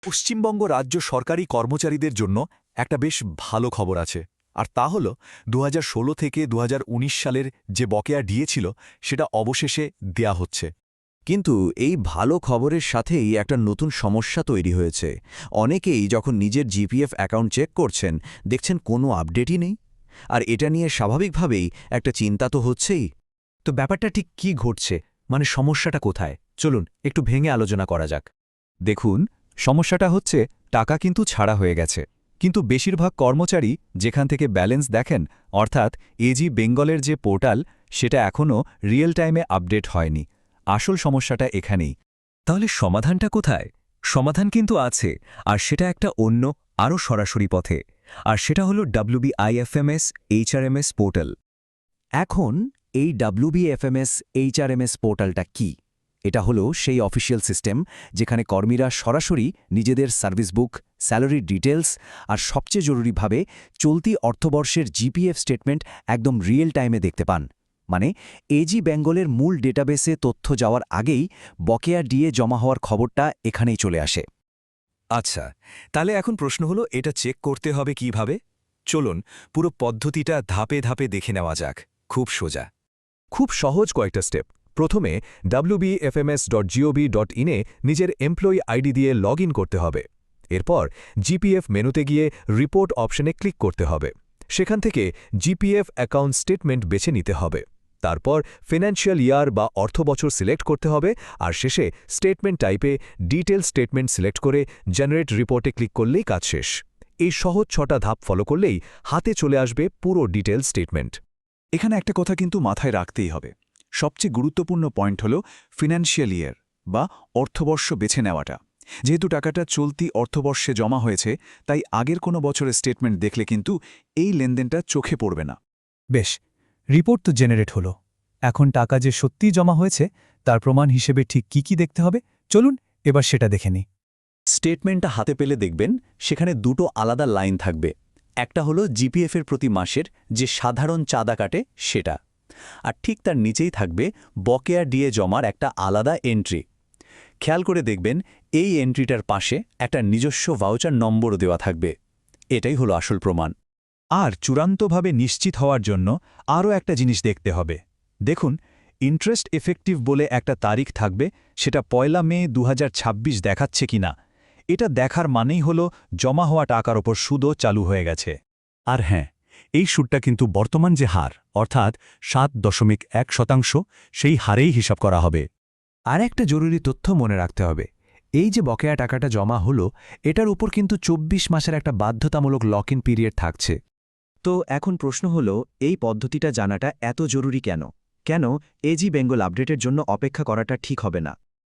পশ্চিমবঙ্গ রাজ্য সরকারি কর্মচারীদের জন্য একটা বেশ ভালো খবর আছে, আর তা হল 2016 থেকে 2019 সালের যে বকেয়া ডিএ ছিল সেটা অবশেষে দেয়া হচ্ছে। কিন্তু এই ভালো খবরের সাথেই একটা নতুন সমস্যা তৈরি হয়েছে। অনেকেই যখন নিজের জিপিএফ অ্যাকাউন্ট চেক করছেন দেখছেন কোনো আপডেটই নেই, আর এটা নিয়ে স্বাভাবিকভাবেই একটা চিন্তা তো হচ্ছেই। তো ব্যাপারটা ঠিক কি ঘটছে, মানে সমস্যাটা কোথায়? চলুন একটু ভেঙে আলোচনা করা যাক। দেখুন, সমস্যাটা হচ্ছে টাকা কিন্তু ছাড়া হয়ে গেছে, কিন্তু বেশিরভাগ কর্মচারী যেখান থেকে ব্যালেন্স দেখেন, অর্থাৎ এজি বেঙ্গলের যে পোর্টাল, সেটা এখনও রিয়েল টাইমে আপডেট হয়নি। আসল সমস্যাটা এখানেই। তাহলে সমাধানটা কোথায়? সমাধান কিন্তু আছে, আর সেটা একটা অন্য আরও সরাসরি পথে, আর সেটা হলো WBIFMS HRMS পোর্টাল। এখন এই WBFMS HRMS পোর্টালটা কি? এটা হলো সেই অফিসিয়াল সিস্টেম যেখানে কর্মীরা সরাসরি নিজেদের সার্ভিস বুক, স্যালারি ডিটেলস আর সবচেয়ে জরুরিভাবে চলতি অর্থবর্ষের জিপিএফ স্টেটমেন্ট একদম রিয়েল টাইমে দেখতে পান। মানে এজি বেঙ্গলের মূল ডেটাবেসে তথ্য যাওয়ার আগেই বকেয়া ডিএ জমা হওয়ার খবরটা এখানেই চলে আসে। আচ্ছা, তাহলে এখন প্রশ্ন হলো এটা চেক করতে হবে কিভাবে? চলুন পুরো পদ্ধতিটা ধাপে ধাপে দেখে নেওয়া যাক। খুব সোজা, খুব সহজ কয়েকটা স্টেপ। প্রথমে wbfms.gov.in এ নিজের এমপ্লয়ি আইডি দিয়ে লগ করতে হবে। এরপর জিপিএফ মেনুতে গিয়ে রিপোর্ট অপশনে ক্লিক করতে হবে। সেখান থেকে জিপিএফ অ্যাকাউন্ট স্টেটমেন্ট বেছে নিতে হবে। তারপর ফিনান্সিয়াল ইয়ার বা অর্থবছর সিলেক্ট করতে হবে, আর শেষে স্টেটমেন্ট টাইপে ডিটেল স্টেটমেন্ট সিলেক্ট করে জেনারেট রিপোর্টে ক্লিক করলেই কাজ শেষ। এই সহজ 6টা ধাপ ফলো করলেই হাতে চলে আসবে পুরো ডিটেল স্টেটমেন্ট। এখানে একটা কথা কিন্তু মাথায় রাখতেই হবে। সবচেয়ে গুরুত্বপূর্ণ পয়েন্ট হল ফিনান্সিয়াল ইয়ার বা অর্থবর্ষ বেছে নেওয়াটা। যেহেতু টাকাটা চলতি অর্থবর্ষে জমা হয়েছে, তাই আগের কোনো বছরের স্টেটমেন্ট দেখলে কিন্তু এই লেনদেনটা চোখে পড়বে না। বেশ, রিপোর্ট তো জেনারেট হলো। এখন টাকা যে সত্যিই জমা হয়েছে তার প্রমাণ হিসেবে ঠিক কি দেখতে হবে, চলুন এবার সেটা দেখে নিই। স্টেটমেন্টটা হাতে পেলে দেখবেন সেখানে দুটো আলাদা লাইন থাকবে। একটা হলো জিপিএফের প্রতি মাসের যে সাধারণ চাঁদা কাটে সেটা, আর ঠিক তার নিচেই থাকবে বকেয়া ডিএ জমার একটা আলাদা এন্ট্রি। খেয়াল করে দেখবেন এই এন্ট্রিটার পাশে একটা নিজস্ব ভাউচার নম্বরও দেওয়া থাকবে। এটাই হলো আসল প্রমাণ। আর চূড়ান্তভাবে নিশ্চিত হওয়ার জন্য আরও একটা জিনিস দেখতে হবে। দেখুন, ইন্টারেস্ট এফেক্টিভ বলে একটা তারিখ থাকবে, সেটা 1 মে 2026 দেখাচ্ছে কিনা। এটা দেখার মানেই হলো জমা হওয়া টাকার ওপর সুদও চালু হয়ে গেছে। আর হ্যাঁ, এই সুদটা কিন্তু বর্তমান যে হার, অর্থাৎ 7.1%, সেই হারেই হিসাব করা হবে। আর একটা জরুরি তথ্য মনে রাখতে হবে, এই যে বকেয়া টাকাটা জমা হলো, এটার উপর কিন্তু 24 মাসের একটা বাধ্যতামূলক লক ইন পিরিয়ড থাকছে। তো এখন প্রশ্ন হল, এই পদ্ধতিটা জানাটা এত জরুরি কেন? কেন এজি বেঙ্গল আপডেটের জন্য অপেক্ষা করাটা ঠিক হবে না?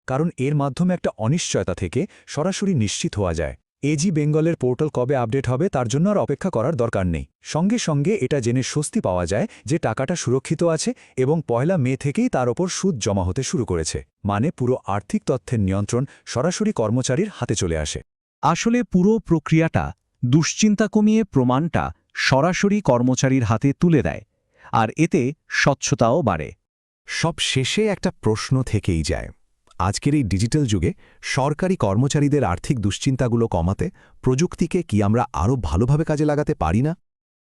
কারণ এর মাধ্যমে একটা অনিশ্চয়তা থেকে সরাসরি নিশ্চিত হওয়া যায়। এজি বেঙ্গলের পোর্টাল কবে আপডেট হবে তার জন্য আর অপেক্ষা করার দরকার নেই। সঙ্গে সঙ্গে এটা জেনে স্বস্তি পাওয়া যায় যে টাকাটা সুরক্ষিত আছে এবং 1 মে থেকেই তার ওপর সুদ জমা হতে শুরু করেছে। মানে পুরো আর্থিক তথ্যের নিয়ন্ত্রণ সরাসরি কর্মচারীর হাতে চলে আসে। আসলে পুরো প্রক্রিয়াটা দুশ্চিন্তা কমিয়ে প্রমাণটা সরাসরি কর্মচারীর হাতে তুলে দেয়, আর এতে স্বচ্ছতাও বাড়ে। সব শেষে একটা প্রশ্ন থেকেই যায়, আজকের এই ডিজিটাল যুগে সরকারি কর্মচারীদের আর্থিক দুশ্চিন্তাগুলো কমাতে প্রযুক্তিকে কি আমরা আরও ভালোভাবে কাজে লাগাতে পারি না?